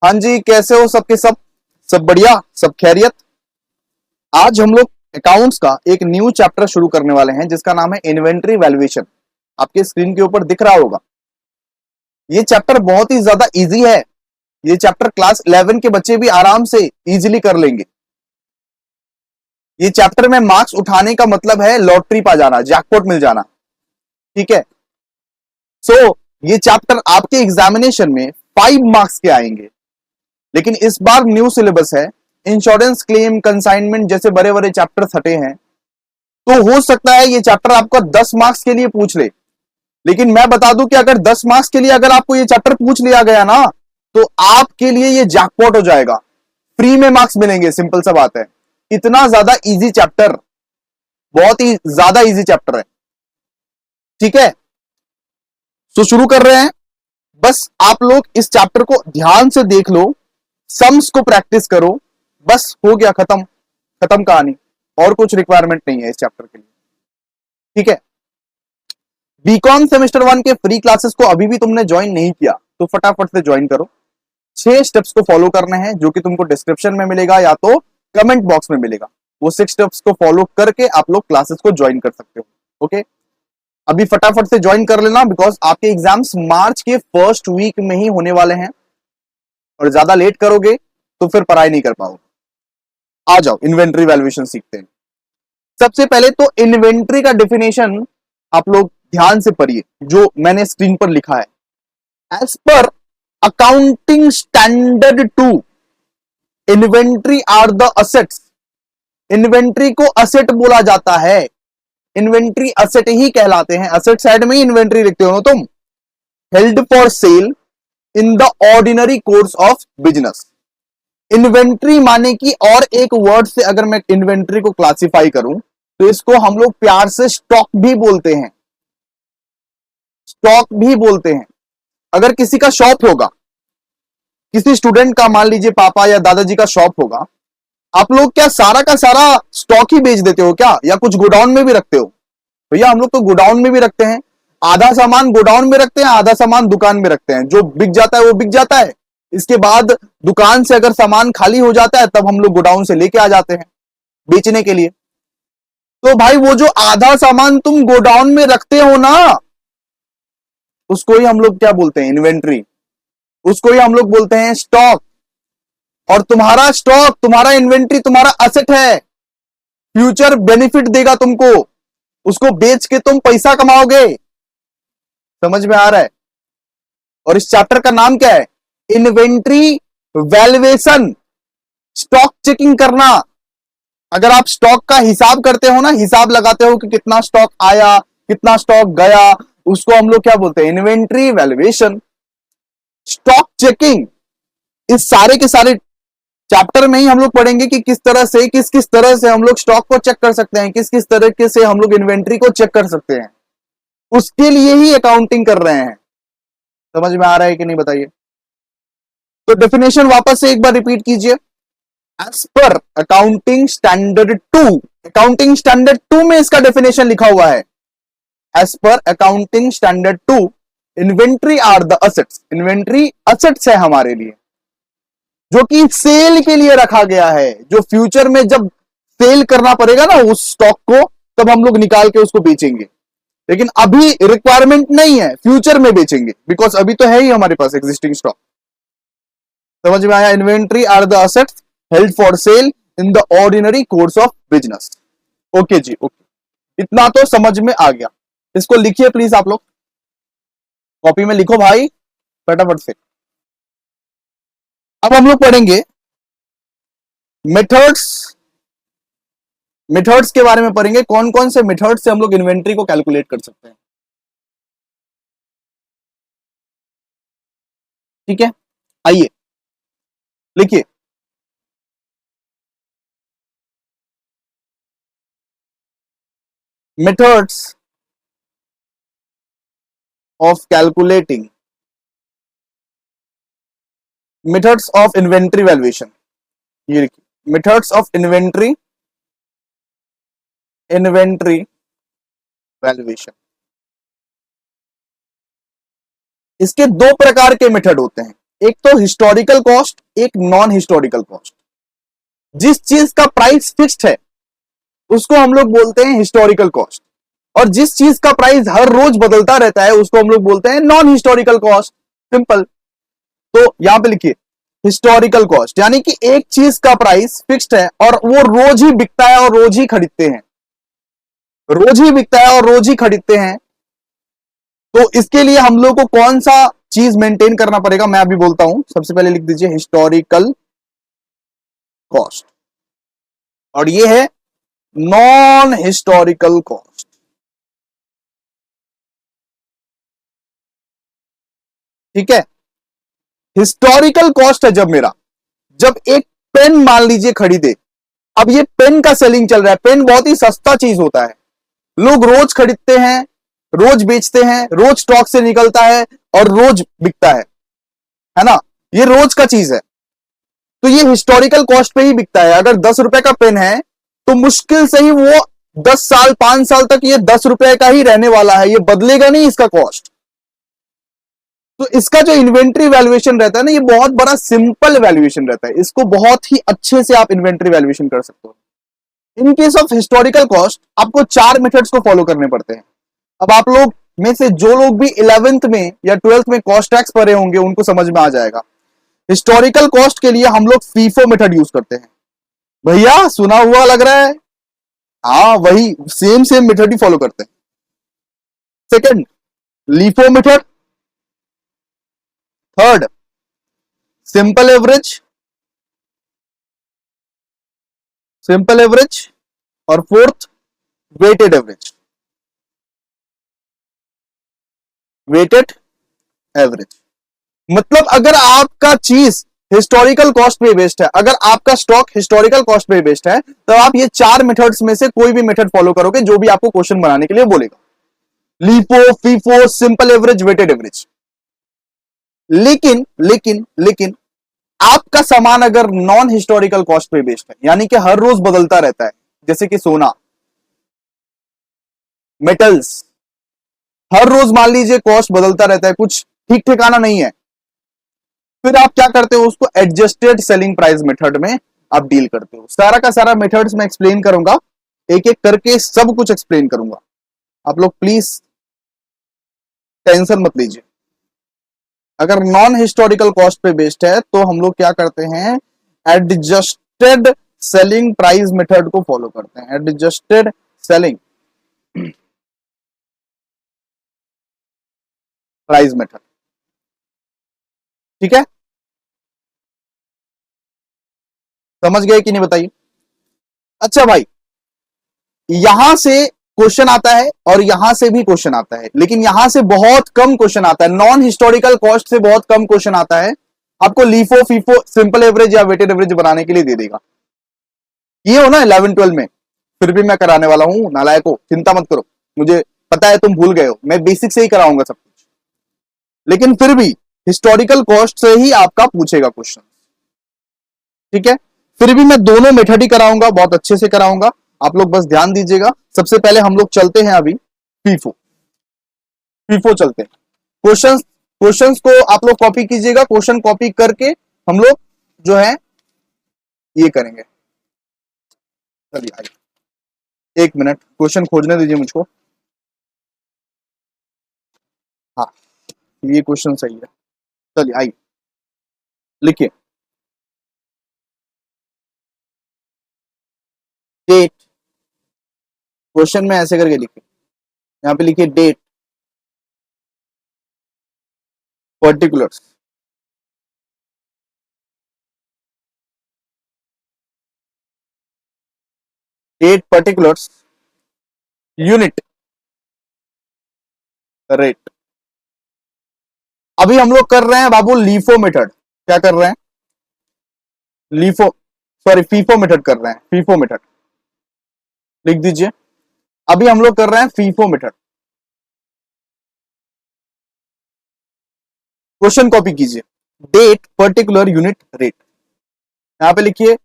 हाँ जी, कैसे हो सबके सब बढ़िया, सब खैरियत। आज हम लोग अकाउंट्स का एक न्यू चैप्टर शुरू करने वाले हैं जिसका नाम है इन्वेंटरी वैल्यूएशन। आपके स्क्रीन के ऊपर दिख रहा होगा। ये चैप्टर बहुत ही ज्यादा इजी है। ये चैप्टर क्लास 11 के बच्चे भी आराम से इजीली कर लेंगे। ये चैप्टर में मार्क्स उठाने का मतलब है लॉटरी पा जाना, जैकपॉट मिल जाना। ठीक है। ये चैप्टर आपके एग्जामिनेशन में 5 मार्क्स के आएंगे। लेकिन इस बार न्यू सिलेबस है। इंश्योरेंस क्लेम, कंसाइनमेंट जैसे बड़े बड़े चैप्टर हटे हैं, तो हो सकता है ये चैप्टर आपको 10 मार्क्स के लिए पूछ ले। लेकिन मैं बता दूं कि अगर 10 मार्क्स के लिए अगर आपको ये चैप्टर पूछ लिया गया ना, तो आपके लिए ये जैकपॉट हो जाएगा। फ्री में मार्क्स मिलेंगे, सिंपल सा बात है। इतना ज्यादा इजी चैप्टर, बहुत ही ज्यादा इजी चैप्टर है। ठीक है, तो शुरू कर रहे हैं। बस आप लोग इस चैप्टर को ध्यान से देख लो, सम्स को प्रैक्टिस करो, बस हो गया, खत्म खत्म कहानी। और कुछ रिक्वायरमेंट नहीं है इस चैप्टर के लिए। ठीक है। बीकॉम सेमेस्टर 1 के फ्री क्लासेस को अभी भी तुमने ज्वाइन नहीं किया तो फटाफट से ज्वाइन करो। 6 स्टेप्स को फॉलो करने हैं, जो कि तुमको डिस्क्रिप्शन में मिलेगा या तो कमेंट बॉक्स में मिलेगा। वो 6 स्टेप्स को फॉलो करके आप लोग क्लासेस को ज्वाइन कर सकते हो। ओके, अभी फटाफट से ज्वाइन कर लेना, बिकॉज आपके एग्जाम्स मार्च के फर्स्ट वीक में ही होने वाले हैं, और ज्यादा लेट करोगे तो फिर पढ़ाई नहीं कर पाओगे। आ जाओ, इन्वेंट्री वैल्यूएशन सीखते हैं। सबसे पहले तो इन्वेंट्री का डेफिनेशन आप लोग ध्यान से पढ़िए, जो मैंने स्क्रीन पर लिखा है। As per accounting standard 2, inventory are the assets. Inventory को असेट बोला जाता है। इन्वेंट्री असेट ही कहलाते हैं। असेट साइड में ही इन्वेंट्री लिखते हो ना तुम। Held for sale in the ordinary course of business. Inventory माने कि, और एक वर्ड से अगर मैं इन्वेंट्री को क्लासिफाई करूं तो इसको हम लोग प्यार से स्टॉक भी बोलते हैं। स्टॉक भी बोलते हैं। अगर किसी का शॉप होगा, किसी स्टूडेंट का, मान लीजिए पापा या दादाजी का शॉप होगा, आप लोग क्या सारा का सारा स्टॉक ही बेच देते हो क्या, या कुछ गोडाउन में भी रखते हो? भैया हम लोग तो गोडाउन में भी रखते हैं। आधा सामान गोडाउन में रखते हैं, आधा सामान दुकान में रखते हैं। जो बिक जाता है वो बिक जाता है। इसके बाद दुकान से अगर सामान खाली हो जाता है तब हम लोग गोडाउन से लेके आ जाते हैं बेचने के लिए। तो भाई वो जो आधा सामान तुम गोडाउन में रखते हो ना, उसको ही हम लोग क्या बोलते हैं? इन्वेंट्री। उसको ही हम लोग बोलते हैं स्टॉक। और तुम्हारा स्टॉक, तुम्हारा इन्वेंट्री तुम्हारा असेट है। फ्यूचर बेनिफिट देगा तुमको। उसको बेच के तुम पैसा कमाओगे। समझ में आ रहा है? और इस चैप्टर का नाम क्या है? Inventory valuation. स्टॉक चेकिंग करना। अगर आप स्टॉक का हिसाब करते हो ना, हिसाब लगाते हो कि कितना स्टॉक आया, कितना स्टॉक गया, उसको हम लोग क्या बोलते हैं? Inventory valuation, stock checking. इस सारे के सारे चैप्टर में ही हम लोग पढ़ेंगे कि किस तरह से, किस किस तरह से हम लोग स्टॉक को चेक कर सकते हैं, किस किस तरीके से हम लोग इन्वेंट्री को चेक कर सकते हैं। उसके लिए ही अकाउंटिंग कर रहे हैं। समझ में आ रहा है कि नहीं, बताइए। तो डेफिनेशन वापस से एक बार रिपीट कीजिए। As per accounting standard 2, accounting standard 2 में इसका डेफिनेशन लिखा हुआ है। As per accounting standard 2, inventory are the assets. Inventory assets है हमारे लिए, जो कि सेल के लिए रखा गया है। जो फ्यूचर में जब सेल करना पड़ेगा ना उस स्टॉक को, तब हम लोग निकाल के उसको बेचेंगे। लेकिन अभी रिक्वायरमेंट नहीं है, फ्यूचर में बेचेंगे, बिकॉज अभी तो है ही हमारे पास एग्जिस्टिंग स्टॉक। समझ में आया? Inventory are the assets held for sale in the ordinary course of business. Okay जी, ओके, इतना तो समझ में आ गया। इसको लिखिए प्लीज, आप लोग कॉपी में लिखो भाई, फटाफट से। अब हम लोग पढ़ेंगे मेथड्स। मेथड्स के बारे में पढ़ेंगे, कौन कौन से मेथड से हम लोग इन्वेंट्री को कैलकुलेट कर सकते हैं। ठीक है, आइए लिखिए। Methods of calculating, methods of inventory valuation. ये लिखिए, मेथड्स ऑफ इन्वेंट्री वैल्यूएशन। इसके दो प्रकार के मेथड होते हैं। एक तो हिस्टोरिकल कॉस्ट, एक नॉन हिस्टोरिकल कॉस्ट। जिस चीज का प्राइस फिक्स्ड है उसको हम लोग बोलते हैं हिस्टोरिकल कॉस्ट, और जिस चीज का प्राइस हर रोज बदलता रहता है उसको हम लोग बोलते हैं नॉन हिस्टोरिकल कॉस्ट। सिंपल। तो यहां पे लिखिए हिस्टोरिकल कॉस्ट, यानी कि एक चीज का प्राइस फिक्स्ड है और वो रोज ही बिकता है और रोज ही खरीदते हैं, रोज ही बिकता है और रोज ही खरीदते हैं। तो इसके लिए हम लोग को कौन सा चीज मेंटेन करना पड़ेगा, मैं अभी बोलता हूं। सबसे पहले लिख दीजिए हिस्टोरिकल कॉस्ट, और ये है नॉन हिस्टोरिकल कॉस्ट। ठीक है। हिस्टोरिकल कॉस्ट है जब एक पेन मान लीजिए खरीदे, अब ये पेन का सेलिंग चल रहा है, पेन बहुत ही सस्ता चीज होता है, लोग रोज खरीदते हैं, रोज बेचते हैं, रोज स्टॉक से निकलता है और रोज बिकता है ना, ये रोज का चीज है। तो ये हिस्टोरिकल कॉस्ट पे ही बिकता है। अगर 10 रुपए का पेन है तो मुश्किल से ही वो 10 साल 5 साल तक ये 10 रुपए का ही रहने वाला है, ये बदलेगा नहीं इसका कॉस्ट। तो इसका जो इन्वेंट्री वैल्यूएशन रहता है ना, ये बहुत बड़ा सिंपल वैल्यूएशन रहता है, इसको बहुत ही अच्छे से आप इन्वेंट्री वैल्यूएशन कर सकते हो। In case of historical cost आपको 4 मेथड्स को फॉलो करने पड़ते हैं। अब आप लोग में से जो लोग भी 11th में या 12th में कॉस्ट टैक्स पढ़े होंगे उनको समझ में आ जाएगा। हिस्टोरिकल कॉस्ट के लिए हम लोग फीफो मेथड यूज करते हैं। भैया सुना हुआ लग रहा है? हाँ, वही सेम सेम मेथड ही फॉलो करते हैं। Second, LIFO method. Third, simple average, simple average. और fourth, weighted average, weighted average. मतलब अगर आपका चीज हिस्टोरिकल कॉस्ट पे बेस्ड है, अगर आपका स्टॉक हिस्टोरिकल कॉस्ट पे बेस्ड है, तो आप ये 4 मेथड्स में से कोई भी मेथड फॉलो करोगे जो भी आपको क्वेश्चन बनाने के लिए बोलेगा। LIFO, FIFO, simple average, weighted average. लेकिन लेकिन लेकिन आपका सामान अगर नॉन हिस्टोरिकल कॉस्ट पे बेस्ड है, यानी कि हर रोज बदलता रहता है, जैसे कि सोना, मेटल्स, हर रोज मान लीजिए कॉस्ट बदलता रहता है, कुछ ठीक ठिकाना नहीं है, फिर आप क्या करते हो, उसको एडजस्टेड सेलिंग प्राइस मेथड में आप डील करते हो। सारा का सारा मेथड्स मैं एक्सप्लेन करूंगा, एक एक करके सब कुछ एक्सप्लेन करूंगा। आप लोग प्लीज टेंशन मत लीजिए। अगर नॉन हिस्टोरिकल कॉस्ट पे बेस्ड है तो हम लोग क्या करते हैं, एडजस्टेड सेलिंग प्राइस मेथड को फॉलो करते हैं। Adjusted selling price method. ठीक है, समझ गए कि नहीं बताइए। अच्छा भाई, यहां से क्वेश्चन आता है और यहां से भी क्वेश्चन आता है, लेकिन यहां से बहुत कम क्वेश्चन आता है, नॉन हिस्टोरिकल कॉस्ट से बहुत कम क्वेश्चन आता है। आपको लीफो, फीफो, सिंपल एवरेज या वेटेड एवरेज बनाने के लिए दे देगा। ये हो ना 11-12 में, फिर भी मैं कराने वाला हूं नालायको, चिंता मत करो। मुझे पता है तुम भूल गए हो, मैं बेसिक से ही कराऊंगा सब कुछ, लेकिन फिर भी हिस्टोरिकल कॉस्ट से ही आपका पूछेगा क्वेश्चन। ठीक है, फिर भी मैं दोनों मेथड ही कराऊंगा, बहुत अच्छे से कराऊंगा, आप लोग बस ध्यान दीजिएगा। सबसे पहले हम लोग चलते हैं अभी फीफो, फीफो चलते हैं। क्वेश्चंस क्वेश्चंस को आप लोग कॉपी कीजिएगा, क्वेश्चन कॉपी करके हम लोग जो है ये करेंगे। चलिए आइए, 1 मिनट क्वेश्चन खोजने दीजिए मुझको। हाँ, ये क्वेश्चन सही है। चलिए आइए, लिखिए डेट। क्वेश्चन में ऐसे करके लिखिए, यहाँ पे लिखिए date, particulars, date, particulars, unit, rate. अभी हम लोग कर रहे हैं बाबू लीफो मेथड। क्या कर रहे हैं, लीफो, सॉरी फीफो मेथड कर रहे हैं, फीफो मेथड लिख दीजिए। अभी हम लोग कर रहे हैं फीफो मेथड। क्वेश्चन कॉपी कीजिए, डेट, पर्टिकुलर, यूनिट, रेट। यहां पे लिखिए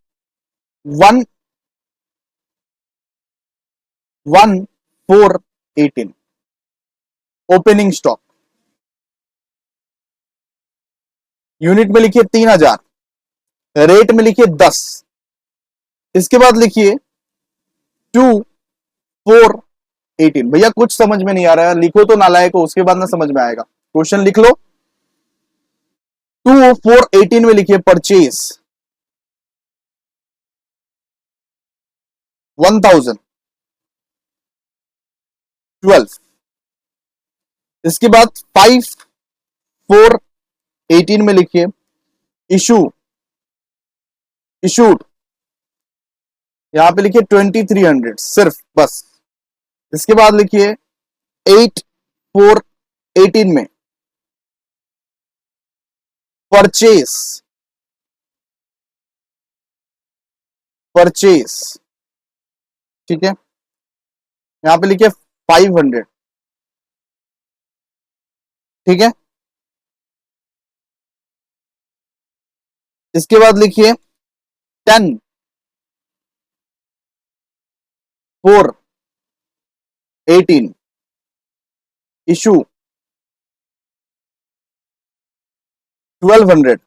1/4/18 ओपनिंग स्टॉक, यूनिट में लिखिए 3000, रेट में लिखिए 10, इसके बाद लिखिए 2418। भैया कुछ समझ में नहीं आ रहा है, लिखो तो नालायक हो, उसके बाद ना समझ में आएगा। क्वेश्चन लिख लो। 2418 में लिखिए परचेज 1012, इसके बाद 5418 में लिखिए इशूड, यहां पे लिखिए 2300 सिर्फ बस। इसके बाद लिखिए 8418 में परचेस, ठीक है, यहां पे लिखिए 500, ठीक है। इसके बाद लिखिए 10/4/18 इशू 1200।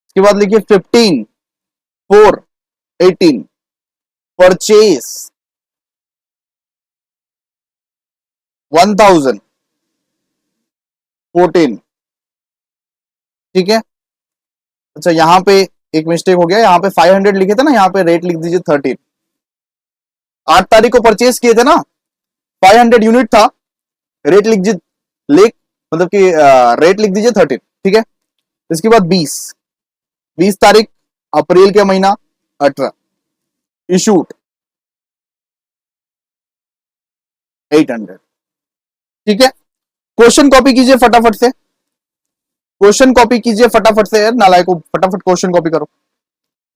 इसके बाद लिखिए 15/4/18 परचेस 1014, ठीक है। अच्छा यहां पे एक मिस्टेक हो गया, यहां पे 500 लिखे थे ना, यहां पे रेट लिख दीजिए 13। 8 तारीख को परचेस किए थे ना, 500 यूनिट था, रेट लिख लिख मतलब कि रेट लिख दीजिए 13, ठीक है। इसके बाद 20 तारीख अप्रैल के महीना 18 इशूड 800, ठीक है। क्वेश्चन कॉपी कीजिए फटाफट से, क्वेश्चन कॉपी कीजिए फटाफट से, नालायक को फटाफट क्वेश्चन कॉपी करो।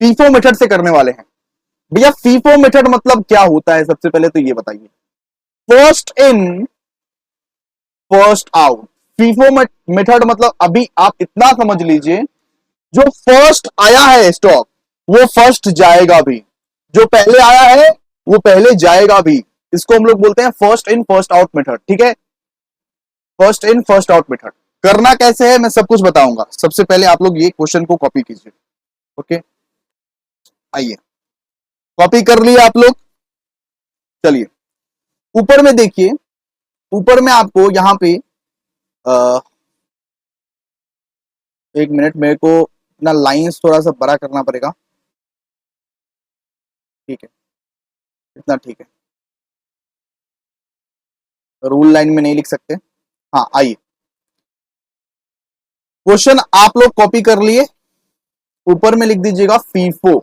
फीफो मेथड से करने वाले हैं भैया। फीफो मेथड मतलब क्या होता है, सबसे पहले तो ये बताइए। First in first out. FIFO method मतलब अभी आप इतना समझ लीजिए, जो फर्स्ट आया है स्टॉक वो फर्स्ट जाएगा भी, जो पहले आया है वो पहले जाएगा भी। इसको हम लोग बोलते हैं first in first out method, ठीक है। First in first out method करना कैसे है मैं सब कुछ बताऊंगा। सबसे पहले आप लोग ये क्वेश्चन को कॉपी कीजिए, ओके। आइए कॉपी कर लिए आप लोग, चलिए ऊपर में देखिए। ऊपर में आपको यहां पे एक मिनट, मेरे को अपना लाइंस थोड़ा सा बड़ा करना पड़ेगा, ठीक है, इतना ठीक है। रूल लाइन में नहीं लिख सकते। हाँ आइए, क्वेश्चन आप लोग कॉपी कर लिए, ऊपर में लिख दीजिएगा फीफो,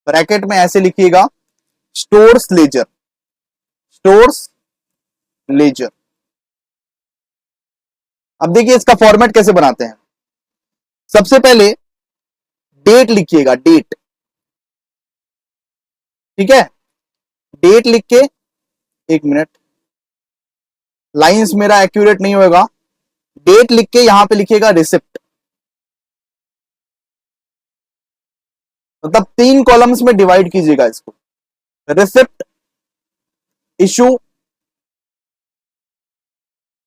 ब्रैकेट में ऐसे लिखिएगा स्टोर्स लेजर, स्टोर्स लेजर। अब देखिए इसका फॉर्मेट कैसे बनाते हैं। सबसे पहले डेट लिखिएगा, डेट, ठीक है। डेट लिख के, एक मिनट लाइंस मेरा एक्यूरेट नहीं होगा। डेट लिख के यहां पे लिखिएगा रिसिप्ट, मतलब 3 कॉलम्स में डिवाइड कीजिएगा इसको। रिसिप्ट, इशू,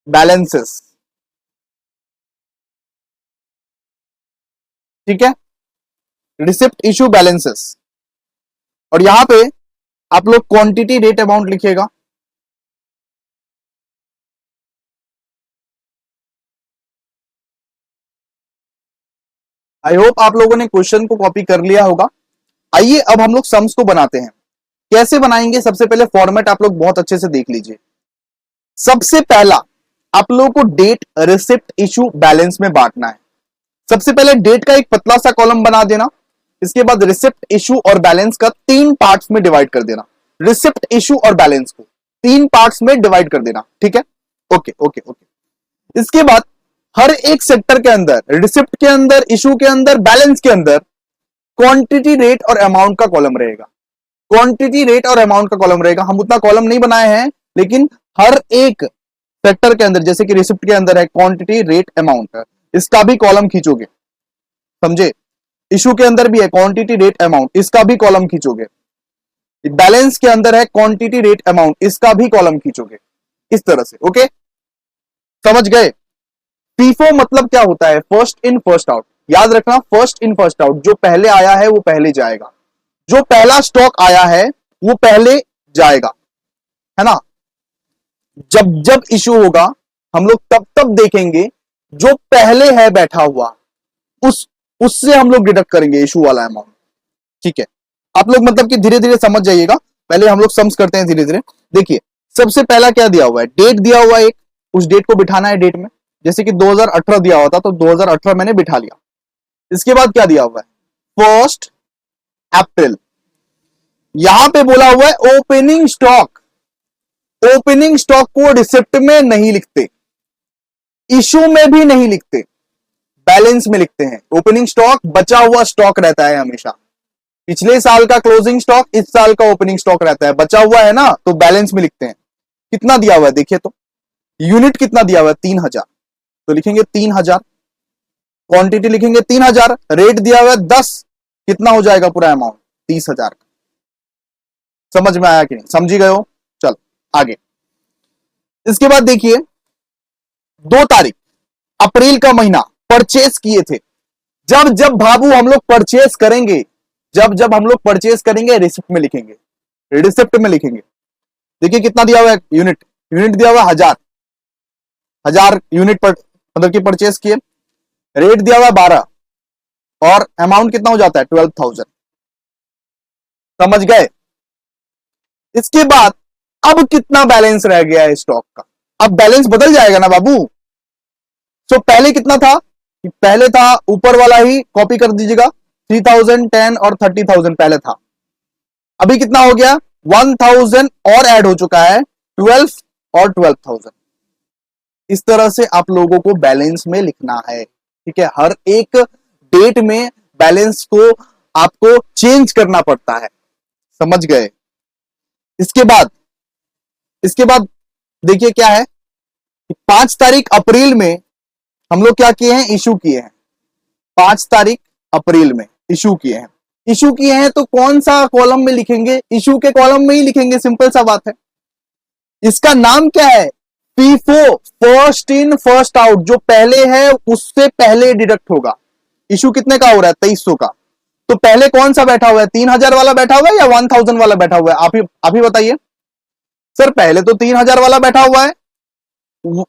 बैलेंसेस, ठीक है। रिसिप्ट, इशू, बैलेंसेस, और यहां पे आप लोग क्वांटिटी रेट अमाउंट लिखिएगा। आई होप आप लोगों ने क्वेश्चन को कॉपी कर लिया होगा। आइए अब हम लोग सम्स को बनाते हैं। कैसे बनाएंगे, सबसे पहले फॉर्मेट आप लोग बहुत अच्छे से देख लीजिए। सबसे पहला आप लोगों को डेट, रिसिप्ट, इशू, बैलेंस में बांटना है। सबसे पहले डेट का एक पतला सा कॉलम बना देना, इसके बाद रिसिप्ट, इशू और बैलेंस का 3 पार्ट्स में डिवाइड कर देना। रिसिप्ट, इशू और बैलेंस को 3 पार्ट्स में डिवाइड कर देना, ठीक है। Okay okay okay. इसके बाद हर एक सेक्टर के अंदर, रिसिप्ट के अंदर, इशू के अंदर, बैलेंस के अंदर क्वांटिटी रेट और अमाउंट का कॉलम रहेगा। क्वांटिटी रेट और अमाउंट का कॉलम रहेगा। हम उतना कॉलम नहीं बनाए हैं, लेकिन हर एक सेक्टर के अंदर, जैसे कि रिसिप्ट के अंदर है क्वांटिटी रेट अमाउंट, इसका भी कॉलम खींचोगे, समझे। इशू के अंदर भी है क्वांटिटी रेट अमाउंट, इसका भी कॉलम खींचोगे। बैलेंस के अंदर है क्वांटिटी रेट अमाउंट, इसका भी कॉलम खींचोगे, इस तरह से, ओके। समझ गए? फीफो मतलब क्या होता है? First in first out. याद रखना, फर्स्ट इन फर्स्ट आउट, जो पहले आया है वो पहले जाएगा, जो पहला स्टॉक आया है वो पहले जाएगा, है ना? जब जब इशू होगा हम लोग तब तब देखेंगे जो पहले है बैठा हुआ, उस उससे हम लोग डिडक्ट करेंगे इशू वाला अमाउंट। ठीक है, आप लोग मतलब कि धीरे धीरे समझ जाइएगा। पहले हम लोग सम्स करते हैं धीरे धीरे। देखिए, सबसे पहला क्या दिया हुआ है? डेट दिया हुआ है एक, उस डेट को बिठाना है डेट में। जैसे कि 2018 दिया हुआ था तो 2018 मैंने बिठा लिया। इसके बाद क्या दिया हुआ है? 1 अप्रैल। यहां पे बोला हुआ है ओपनिंग स्टॉक। ओपनिंग स्टॉक को रिसिप्ट में नहीं लिखते, इशू में भी नहीं लिखते, बैलेंस में लिखते हैं। ओपनिंग स्टॉक बचा हुआ स्टॉक रहता है हमेशा। पिछले साल का क्लोजिंग स्टॉक इस साल का ओपनिंग स्टॉक रहता है, बचा हुआ है ना, तो बैलेंस में लिखते हैं। कितना दिया हुआ है देखिए तो, यूनिट कितना दिया हुआ है? 3000, तो लिखेंगे 3000। क्वांटिटी लिखेंगे 3000, रेट दिया हुआ है 10, कितना हो जाएगा पूरा अमाउंट? 30,000। समझ में आया कि नहीं? समझी गए हो? चलो आगे। इसके बाद देखिए, 2 तारीख अप्रैल का महीना परचेस किए थे। जब जब बाबू हम लोग परचेस करेंगे, जब जब हम लोग परचेस करेंगे रिसिप्ट में लिखेंगे, रिसिप्ट में लिखेंगे। देखिए कितना दिया हुआ है? यूनिट, यूनिट दिया हुआ 1000, 1000 यूनिट पर मतलब कि परचेस किए। रेट दिया हुआ है 12 और अमाउंट कितना हो जाता है? 12,000। समझ गए? इसके बाद अब कितना बैलेंस रह गया है स्टॉक का? अब बैलेंस बदल जाएगा ना बाबू। तो पहले कितना था? पहले था ऊपर वाला ही कॉपी कर दीजिएगा, 3000, 10 और 30,000 पहले था। अभी कितना हो गया? 1000 और ऐड हो चुका है, 12 और 12,000। इस तरह से आप लोगों को बैलेंस में लिखना है। ठीक है, हर एक डेट में बैलेंस को आपको चेंज करना पड़ता है। समझ गए? इसके बाद देखिए क्या है, 5 तारीख अप्रैल में हम लोग क्या किए हैं? इशू किए हैं। 5 तारीख अप्रैल में इशू किए हैं। इशू किए हैं तो कौन सा कॉलम में लिखेंगे? इशू के कॉलम में ही लिखेंगे, सिंपल सा बात है। इसका नाम क्या है? पीफो, फर्स्ट इन फर्स्ट आउट। जो पहले है उससे पहले डिडक्ट होगा। इशू कितने का हो रहा है? 2300 का। तो पहले कौन सा बैठा हुआ है? 3000 वाला बैठा हुआ है या 1000 वाला बैठा हुआ है? आप ही बताइए। सर पहले तो 3000 वाला बैठा हुआ है,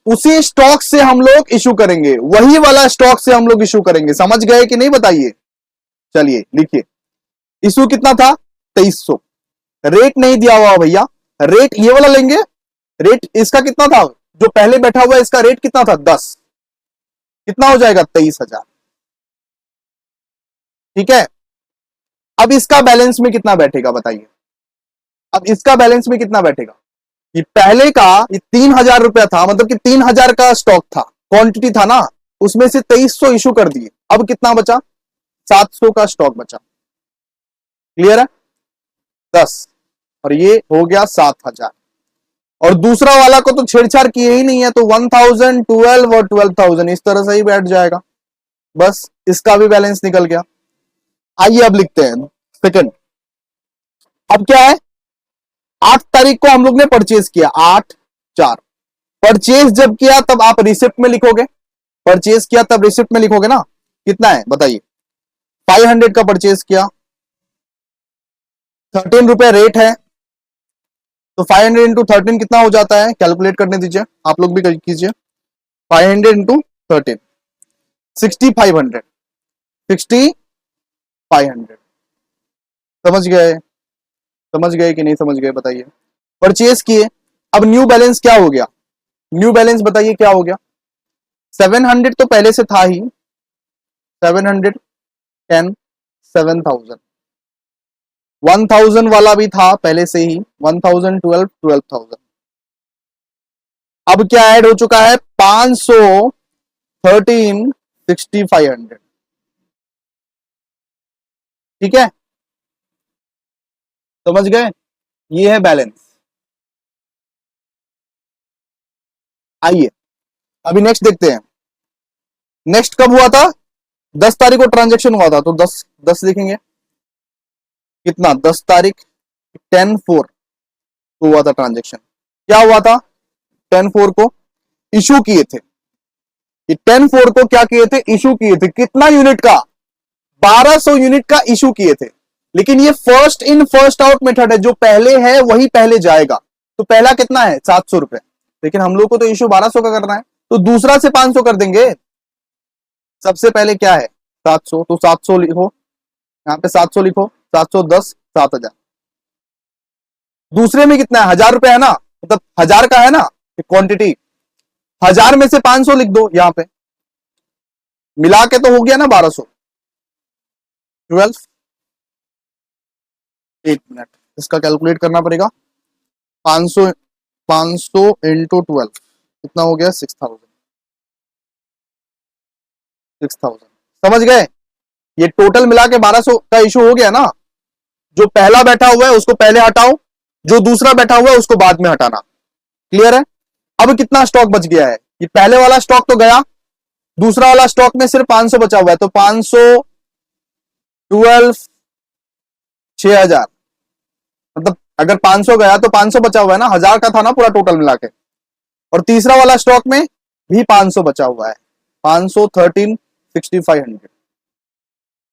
उसी स्टॉक से हम लोग इशू करेंगे, वही वाला स्टॉक से हम लोग इशू करेंगे। समझ गए कि नहीं बताइए? चलिए लिखिए, इशू कितना था? 2300। रेट नहीं दिया हुआ भैया, रेट ये वाला लेंगे। रेट इसका कितना था? जो पहले बैठा हुआ है इसका रेट कितना था? 10। कितना हो जाएगा? 23,000। ठीक है, अब इसका बैलेंस में कितना बैठेगा बताइए? अब इसका बैलेंस में कितना बैठेगा? ये पहले का ये 3000 रुपया था, मतलब कि 3000 का स्टॉक था, क्वांटिटी था ना, उसमें से 2300 इशू कर दिए। अब कितना बचा? 700 का स्टॉक बचा। क्लियर है? 10 और ये हो गया 7000। और दूसरा वाला को तो छेड़छाड़ किए ही नहीं है, तो 1000, 12 और 12,000 इस तरह से ही बैठ जाएगा। बस इसका भी बैलेंस निकल गया। आइए अब लिखते हैं सेकंड। अब क्या है? 8 तारीख को हम लोग ने परचेज किया, 8/4। परचेज जब किया तब आप रिसिप्ट में लिखोगे, परचेज किया तब रिसिप्ट में लिखोगे ना। कितना है बताइए? 500 का परचेज किया, 13 रुपए रेट है, तो 500 इंटू 13 कितना हो जाता है? कैलकुलेट करने दीजिए, आप लोग भी कीजिए। 500 इंटू 13, 6500, 6500। समझ गए? समझ गए कि नहीं समझ गए बताइए? परचेज किए, अब न्यू बैलेंस क्या हो गया? न्यू बैलेंस बताइए क्या हो गया? 700 तो पहले से था ही, 710, 7000। 1000 वाला भी था पहले से ही, 1000, 12, 12,000। अब क्या ऐड हो चुका है? 500, 13, 6500। ठीक है, समझ गए? ये है बैलेंस। आइए अभी नेक्स्ट देखते हैं। नेक्स्ट कब हुआ था? 10 तारीख को ट्रांजेक्शन हुआ था, तो 10 10 लिखेंगे। कितना? 10 तारीख, 10/4 को हुआ था ट्रांजेक्शन। क्या हुआ था 10/4 को? इशू किए थे, ये 10/4 को क्या किए थे, इशू किए थे। कितना यूनिट का, 1200 यूनिट का इशू किए थे। लेकिन ये first in first out method है, जो पहले है वही पहले जाएगा। तो पहला कितना है, 700 रुपए, लेकिन हम लोग को तो इशू 1200 का करना है, तो दूसरा से 500 कर देंगे। सबसे पहले क्या है, 700, तो 700 लिखो, यहां पे 700 लिखो, 710, 7000। दूसरे में कितना है, 1000 रुपए है ना, मतलब 1000 का है ना क्वांटिटी, 1000 में से 500 लिख दो यहां पे, मिला के तो हो गया ना 1200। 12, एक मिनट, इसका कैलकुलेट करना पड़ेगा। 500 500 इंटू 12 कितना हो गया, 6000। 6000 समझ गए। ये टोटल मिला के 1200 का इशू हो गया ना। जो पहला बैठा हुआ है उसको पहले हटाओ, जो दूसरा बैठा हुआ है उसको बाद में हटाना। क्लियर है। अब कितना स्टॉक बच गया है, ये पहले वाला स्टॉक तो गया, दूसरा वाला स्टॉक में सिर्फ 500 बचा हुआ है, तो 500 12 6000, मतलब अगर 500 गया तो 500 बचा हुआ है ना, 1000 का था ना पूरा टोटल मिला के। और तीसरा वाला स्टॉक में भी 500 बचा हुआ है, 513 6500।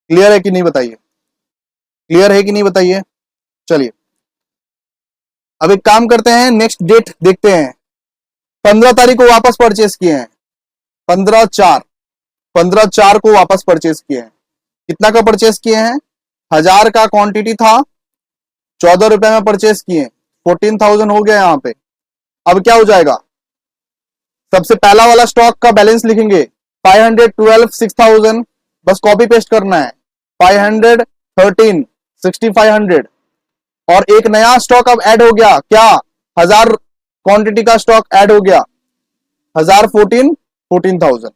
क्लियर है कि नहीं बताइए, क्लियर है कि नहीं बताइए। चलिए अब एक काम करते हैं, नेक्स्ट डेट देखते हैं। 15 तारीख को वापस परचेस किए हैं, 15/4 को वापस परचेस किए हैं। कितना का परचेस किए हैं, 1000 का क्वांटिटी था, 14 रुपए में परचेस किए, 14,000 हो गया यहां पे। अब क्या हो जाएगा, सबसे पहला वाला स्टॉक का बैलेंस लिखेंगे, 512 6000, बस कॉपी पेस्ट करना है, 513 6500। और एक नया स्टॉक अब ऐड हो गया, क्या, 1000 क्वांटिटी का स्टॉक ऐड हो गया, 14,000।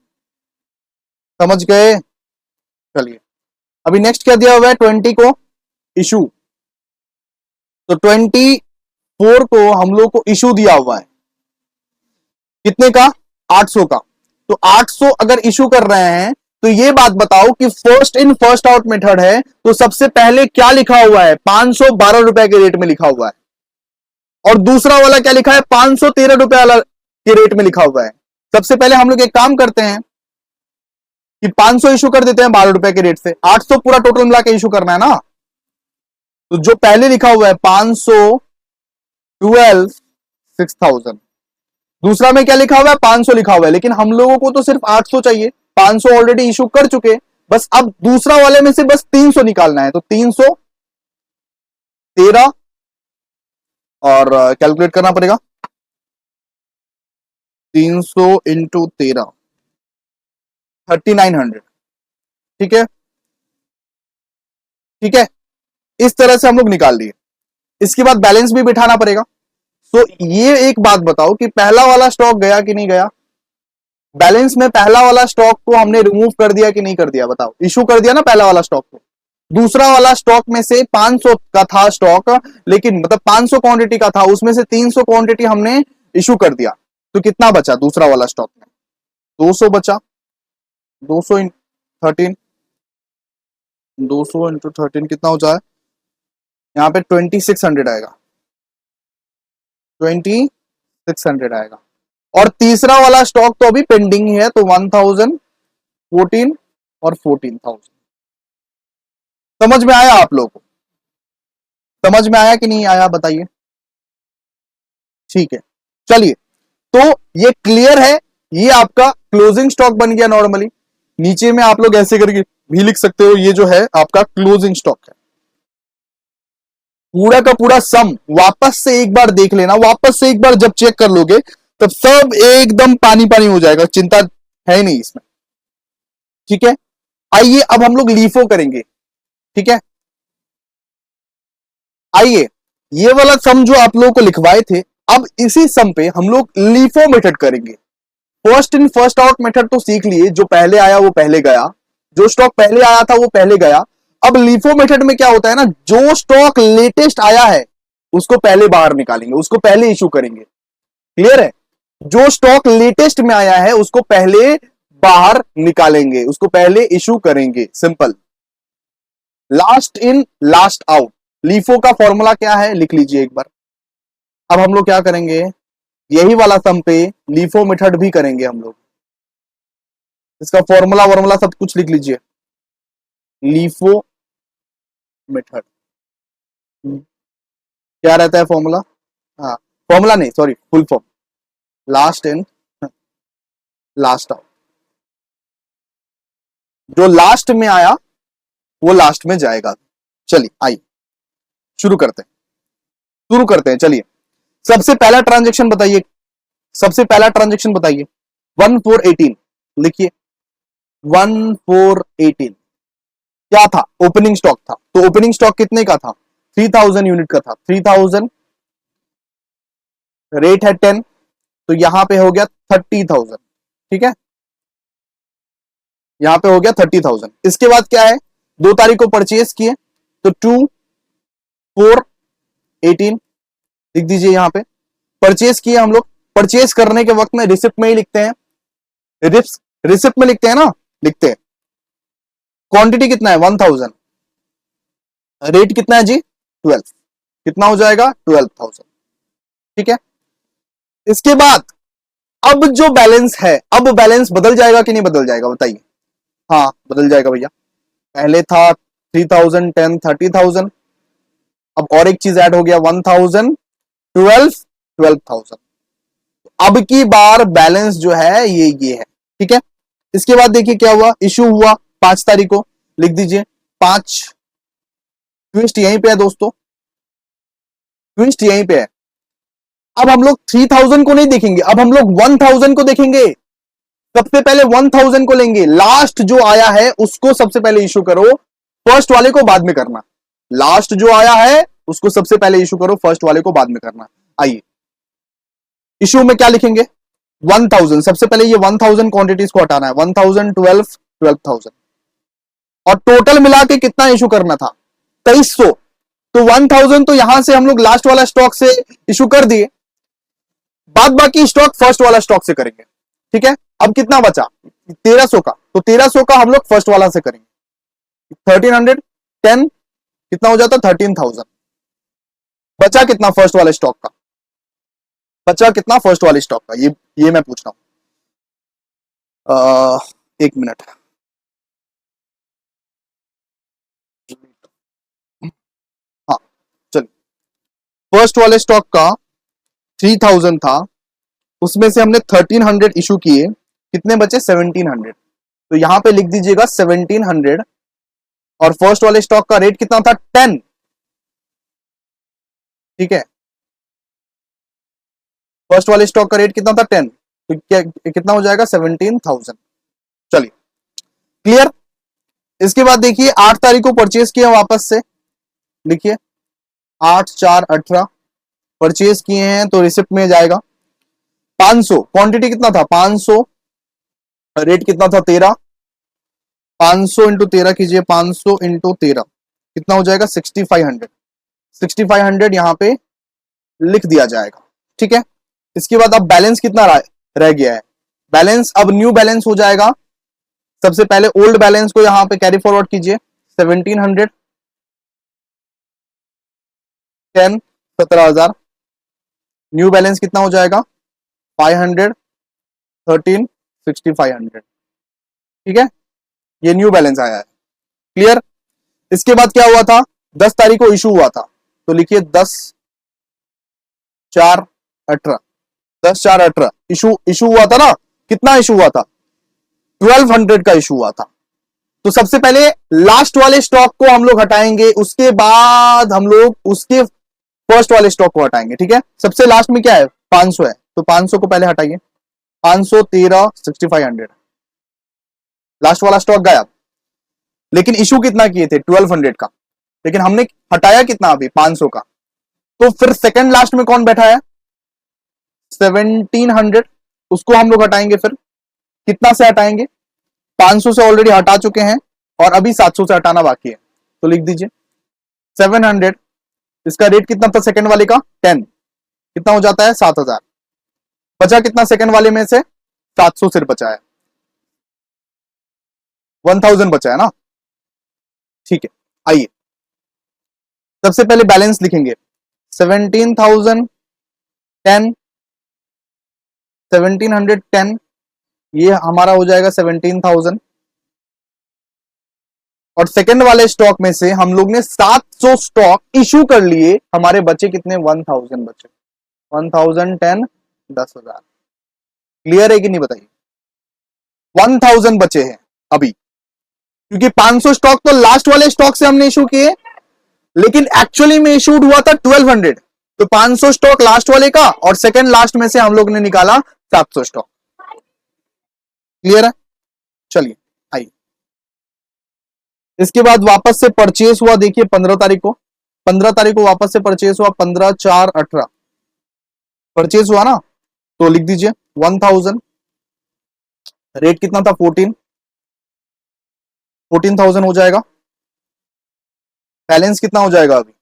समझ गए। चलिए अभी नेक्स्ट क्या दिया हुआ है, 20 को इशू, तो 24 को हम लोग को इशू दिया हुआ है, कितने का, 800 का। तो 800 अगर इशू कर रहे हैं तो ये बात बताओ कि first in first out method है, तो सबसे पहले क्या लिखा हुआ है, 512 रुपए के रेट में लिखा हुआ है, और दूसरा वाला क्या लिखा है, 513 रुपए वाला के रेट में लिखा हुआ है। सबसे पहले हम लोग एक काम करते हैं कि 500 इशू कर देते हैं 12 रुपए के रेट से, 800 पूरा टोटल मिला के इशू करना है ना। तो जो पहले लिखा हुआ है 512 6000, दूसरा में क्या लिखा हुआ है, 500 लिखा हुआ है, लेकिन हम लोगों को तो सिर्फ 800 चाहिए, 500 ऑलरेडी इशू कर चुके, बस अब दूसरा वाले में से बस 300 निकालना है। तो 313 और कैलकुलेट करना पड़ेगा, 300 इंटू 13 3900। ठीक है, ठीक है, इस तरह से हम लोग निकाल लिए। इसके बाद बैलेंस भी बिठाना पड़ेगा। तो ये एक बात बताओ कि पहला वाला स्टॉक गया कि नहीं गया, बैलेंस में पहला वाला स्टॉक को हमने रिमूव कर दिया कि नहीं कर दिया, बताओ। इशू कर दिया ना पहला वाला स्टॉक को, दूसरा वाला स्टॉक में से 500 का था स्टॉक, लेकिन मतलब 500 क्वांटिटी का था, उसमें से 300 क्वांटिटी हमने इशू कर दिया, तो कितना बचा दूसरा वाला स्टॉक में, 200 बचा। 200 इन 13, 200 इंटू 13 कितना हो जाए, यहाँ पे 2600 आएगा, 2600 आएगा। और तीसरा वाला स्टॉक तो अभी पेंडिंग ही है, तो 1000 14 और 14,000। समझ में आया आप लोगों को, समझ में आया कि नहीं आया बताइए। ठीक है, चलिए तो ये क्लियर है, ये आपका क्लोजिंग स्टॉक बन गया। नॉर्मली नीचे में आप लोग ऐसे करके भी लिख सकते हो, ये जो है आपका क्लोजिंग स्टॉक है। पूरा का पूरा सम वापस से एक बार देख लेना, वापस से एक बार जब चेक कर लोगे तब सब एकदम पानी पानी हो जाएगा, चिंता है ही नहीं इसमें। ठीक है, आइए अब हम लोग लीफो करेंगे। ठीक है, आइए ये वाला सम जो आप लोगों को लिखवाए थे, अब इसी सम पे हम लोग लीफो मेथड करेंगे। First in first out method तो सीख लिए, जो पहले आया वो पहले गया, जो स्टॉक पहले आया था वो पहले गया। अब लीफो मेथड में क्या होता है ना, जो स्टॉक लेटेस्ट आया है उसको पहले बाहर निकालेंगे, उसको पहले इशू करेंगे। क्लियर है, जो स्टॉक लेटेस्ट में आया है उसको पहले बाहर निकालेंगे, उसको पहले इशू करेंगे, simple. Last in last out, LIFO का फॉर्मूला क्या है लिख लीजिए एक बार। अब हम लोग क्या करेंगे, यही वाला सम पे लीफो मेथड भी करेंगे हम लोग। इसका फॉर्मूला सब कुछ लिख लीजिए, लीफो मेथड। क्या रहता है फॉर्मूला? हाँ, फॉर्मूला नहीं, sorry, full form, last in last out. जो लास्ट में आया वो लास्ट में जाएगा। चलिए आइए शुरू करते हैं। चलिए, सबसे पहला ट्रांजेक्शन बताइए, सबसे पहला ट्रांजेक्शन बताइए। 1418 लिखिए, 1418 क्या था? ओपनिंग स्टॉक था। तो ओपनिंग स्टॉक कितने का था? 3000 यूनिट का था। 3000, रेट है 10, तो यहां पे हो गया 30,000। ठीक है, यहां पे हो गया 30,000। इसके बाद क्या है, 2 तारीख को परचेज किए, तो 2418 लिख दीजिए। यहां पे परचेज किए हम लोग। परचेज करने के वक्त में रिसिप्ट में ही लिखते हैं, रिसिप्ट में लिखते हैं ना, लिखते हैं। क्वांटिटी कितना है? 1000। रेट कितना है जी? 12। कितना हो जाएगा? 12,000। ठीक है, इसके बाद अब जो बैलेंस है, अब बैलेंस बदल जाएगा कि नहीं बदल जाएगा बताइए? हाँ, बदल जाएगा भैया। पहले था 3000, 10, 30,000। अब और एक चीज ऐड हो गया, 1000, 12, 12,000। अब की बार बैलेंस जो है ये है। ठीक है, इसके बाद देखिए क्या हुआ, इशू हुआ 5 तारीख को, लिख दीजिए 5। ट्विस्ट यहीं पे है दोस्तों, ट्विस्ट यहीं पे है। अब हम लोग 3000 को नहीं देखेंगे, अब हम लोग 1000 को देखेंगे। सबसे पहले 1000 को लेंगे, लास्ट जो आया है उसको सबसे पहले इशू करो, फर्स्ट वाले को बाद में करना। लास्ट जो आया है उसको सबसे पहले इशू करो, फर्स्ट वाले को बाद में करना। आइए, इशू में क्या लिखेंगे? 1000। सबसे पहले ये 1000 क्वांटिटीज को हटाना है। 1000, 12, 12,000। और टोटल मिला के कितना इशू करना था? 2300। तो 1000 तो यहां से हम लोग लास्ट वाला स्टॉक से इशू कर दिए, बाद बाकी स्टॉक फर्स्ट वाला स्टॉक से करेंगे। ठीक है, अब कितना बचा? 1300 का। तो 1300 का हम लोग फर्स्ट वाला से करेंगे। 1310 कितना हो जाता? 13,000। बचा कितना फर्स्ट वाले स्टॉक का? बचा कितना फर्स्ट वाले स्टॉक का? ये मैं पूछ रहा हूं। एक मिनट। हाँ, चलिए, फर्स्ट वाले स्टॉक का 3000 था, उसमें से हमने 1300 इशू किए, कितने बचे? 1700। तो यहां पे लिख दीजिएगा 1700। और फर्स्ट वाले स्टॉक का रेट कितना था? 10। ठीक है, फर्स्ट वाले स्टॉक का रेट कितना था? 10। तो क्या कितना हो जाएगा? 17,000। चलिए, क्लियर। इसके बाद देखिए 8 तारीख को परचेज किया वापस से, लिखिए 8/4/18 परचेज किए हैं, तो रिसिप्ट में जाएगा 500। क्वांटिटी कितना था? 500। रेट कितना था? 13। 500 इंटू 13 कीजिए, 500 इंटू 13 कितना हो जाएगा? 6500। 6500 यहां पे लिख दिया जाएगा। ठीक है, इसके बाद अब बैलेंस कितना रह गया है? बैलेंस अब न्यू बैलेंस हो जाएगा। सबसे पहले ओल्ड बैलेंस को यहां पे कैरी फॉरवर्ड कीजिए, 1700, 10, 17,000। न्यू बैलेंस कितना हो जाएगा? 500, 13, 6500। ठीक है, ये न्यू बैलेंस आया है। क्लियर। इसके बाद क्या हुआ था? 10 तारीख को इशू हुआ था, तो लिखिए 10/4/18। 10/4/18 इशू इशू हुआ था ना। कितना इशू हुआ था? 1200 का इशू हुआ था। तो सबसे पहले लास्ट वाले स्टॉक को हम लोग हटाएंगे, उसके बाद हम लोग उसके फर्स्ट वाले स्टॉक को हटाएंगे। ठीक है, सबसे लास्ट में क्या है? 500 है, तो 500 को पहले हटाइए। 500, 13, 6500। लास्ट वाला स्टॉक गायब। लेकिन इशू कितना किए थे? 1200 का। लेकिन हमने हटाया कितना अभी? 500 का। तो फिर सेकंड लास्ट में कौन बैठा है? 1700। उसको हम लोग हटाएंगे। फिर कितना से हटाएंगे? 500 से ऑलरेडी हटा चुके हैं, और अभी 700 से हटाना बाकी है, तो लिख दीजिए 700। इसका रेट कितना था सेकंड वाले का? 10। कितना हो जाता है? 7000। बचा कितना सेकंड वाले में से? 700 सिर्फ बचा है, 1000 बचा है ना। ठीक है, आइए सबसे पहले बैलेंस लिखेंगे, 17,000, 10, 1710 ये हमारा हो जाएगा 17,000। और सेकंड वाले स्टॉक में से हम लोग ने 700 स्टॉक इशू कर लिए, हमारे बचे कितने 1000 बचे। 1010 10,000। क्लियर है कि नहीं बताइए। 1000 बचे हैं अभी, क्योंकि 500 स्टॉक तो लास्ट वाले स्टॉक से हमने इशू किए, लेकिन एक्चुअली में इशूड हुआ था 1200। तो 500 स्टॉक लास्ट वाले का और सेकंड लास्ट में से हम लोग ने निकाला 700 स्टॉक। क्लियर है। चलिए आइए, इसके बाद वापस से परचेस हुआ, देखिए 15 तारीख को, 15 तारीख को वापस से परचेस हुआ, 15/4/18 परचेस हुआ ना। तो लिख दीजिए 1000, रेट कितना था 14,000 हो जाएगा। बैलेंस कितना हो जाएगा अभी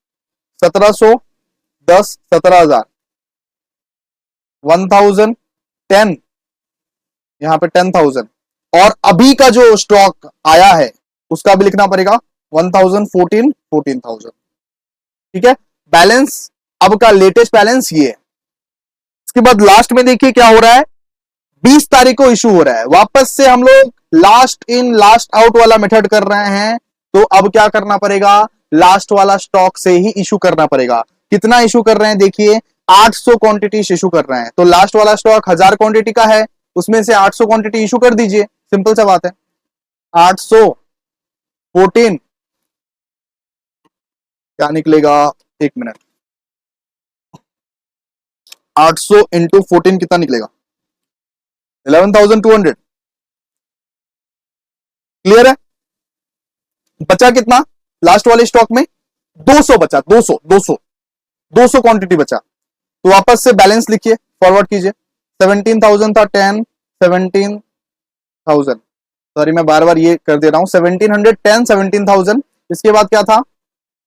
1710 17,000। 1010 यहां पे 10,000, और अभी का जो स्टॉक आया है उसका भी लिखना पड़ेगा 1014 14,000। ठीक है। बैलेंस अब का लेटेस्ट बैलेंस ये है। इसके बाद लास्ट में देखिए क्या हो रहा है, 20 तारीख को इशू हो रहा है। वापस से हम लोग लास्ट इन लास्ट आउट वाला मेथड कर रहे हैं, तो अब क्या करना पड़ेगा, लास्ट वाला स्टॉक से ही इशू करना पड़ेगा। कितना इशू कर रहे हैं देखिए, 800 क्वांटिटी इशू कर रहे हैं। तो लास्ट वाला स्टॉक 1000 क्वांटिटी का है, उसमें से 800 क्वांटिटी इशू कर दीजिए, सिंपल सा बात है। 814 क्या निकलेगा, एक मिनट, 800 इंटू 14 कितना निकलेगा 11,200। क्लियर है। बचा कितना लास्ट वाले स्टॉक में 200 बचा, 200 क्वांटिटी बचा। तो वापस से बैलेंस लिखिए, फॉरवर्ड कीजिए। 17,000 था 10 17,000, सॉरी मैं बार बार ये कर दे रहा हूं, 1710 17,000। इसके बाद क्या था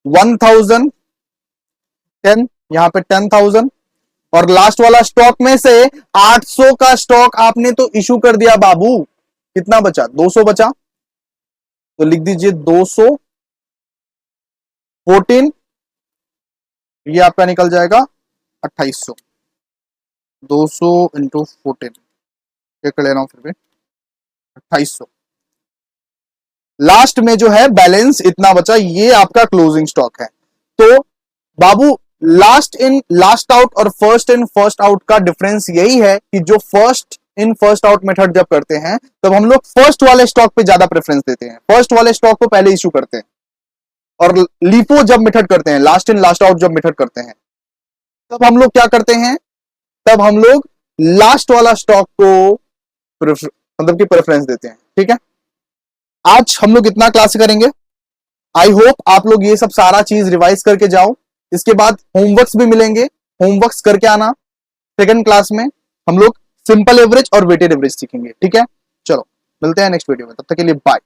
1010, यहां पे 10,000, और लास्ट वाला स्टॉक में से 800 का स्टॉक आपने तो इशू कर दिया बाबू। कितना बचा 200 बचा, तो लिख दीजिए 214, ये आपका निकल जाएगा 2800। 200 इंटू 14 चेक कर ले रहा हूं, फिर भी 2800। लास्ट में जो है बैलेंस इतना बचा, ये आपका क्लोजिंग स्टॉक है। तो बाबू लास्ट इन लास्ट आउट और फर्स्ट इन फर्स्ट आउट का डिफरेंस यही है कि जो first in first out method जब करते हैं तब हम लोग फर्स्ट वाले स्टॉक पे ज्यादा प्रेफरेंस देते हैं, फर्स्ट वाले स्टॉक को पहले इशू करते हैं। और लीफो जब मेथड करते हैं, लास्ट इन लास्ट आउट जब मेथड करते हैं, तब हम लोग क्या करते हैं, तब हम लोग लास्ट वाला स्टॉक को मतलब कि प्रेफरेंस देते हैं। ठीक है। आज हम लोग इतना क्लास करेंगे। आई होप आप लोग ये सब सारा चीज रिवाइज करके जाओ। इसके बाद होमवर्क्स भी मिलेंगे, होमवर्क्स करके आना। सेकंड क्लास में हम लोग सिंपल एवरेज और वेटेड एवरेज सीखेंगे। ठीक है, चलो मिलते हैं नेक्स्ट वीडियो में, तब तक के लिए बाय।